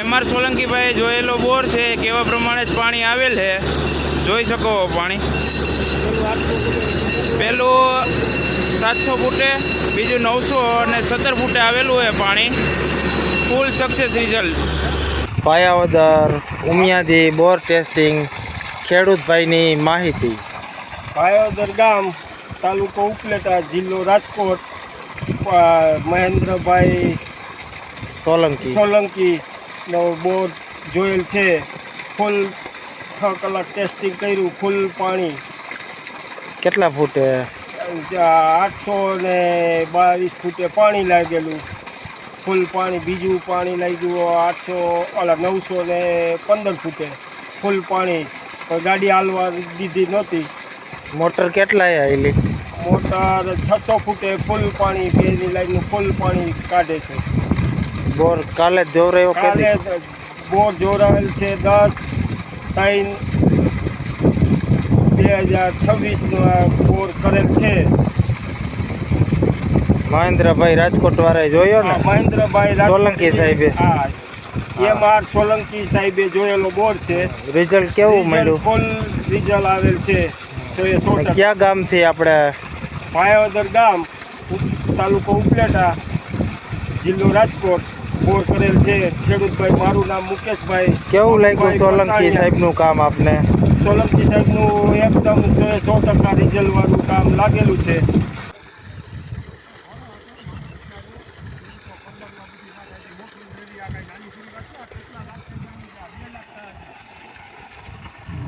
MR Solankibhai જોયેલો બોર છે, કેવા પ્રમાણે જ પાણી આવેલ છે, જોઈ શકો પાણી. પહેલું 700 ફૂટે, બીજું 900 અને 17 ફૂટે આવેલું છે પાણી. ફૂલ સક્સેસ રિઝલ્ટ. પાયાવદર ઉમિયાથી બોર ટેસ્ટિંગ, ખેડૂત ભાઈની માહિતી. પાયાવદર ગામ, તાલુકો ઉપલેટા, જિલ્લો રાજકોટ. મહેન્દ્રભાઈ સોલંકી નો બોર જોયેલ છે. ફૂલ 6 કલાક ટેસ્ટિંગ કર્યું. ફૂલ પાણી કેટલા ફૂટે? 822 ફૂટે પાણી લાગેલું. ફૂલ પાણી. બીજું પાણી લાગ્યું 915 ફૂટે ફૂલ પાણી. ગાડી હાલવા દીધી નહોતી. મોટર કેટલા આવેલી? મોટર 600 ફૂટે ફૂલ પાણી, બેની લાઈનનું ફૂલ પાણી કાઢે છે. બોર કાલે જ જોરાયો? કાલે બોર જોરાયેલ છે 10/3/2026 નો બોર કરેલ છે. મહેન્દ્રભાઈ રાજકોટ વાળાએ જોયો ને? મહેન્દ્રભાઈ સોલંકી સાહેબે. હા, એમઆર સોલંકી સાહેબે જોયેલો બોર છે. રિઝલ્ટ કેવું મળ્યું? ફૂલ રિઝલ્ટ આવેલ છે 100%. કયા ગામથી આપણે? પાયાવદર ગામ, તાલુકો ઉપલેટા, જિલ્લો રાજકોટ. બોર કરેલ છે ખેડૂતભાઈ. મારું નામ મુકેશભાઈ. કેવું લાગ્યું સોલંકી સાહેબનું કામ આપને? સોલંકી સાહેબનું એકદમ 100% રિઝલ્ટ વાળું કામ લાગેલું છે.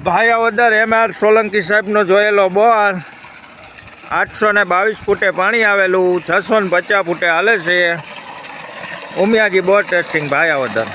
ભાયાવદર એમઆર સોલંકી સાહેબનો જોયેલો બોર 822 ફૂટે પાણી આવેલું, 650 ફૂટે હાલે છે. ઉમિયાજી બોર ટેસ્ટિંગ ભાયાવદર.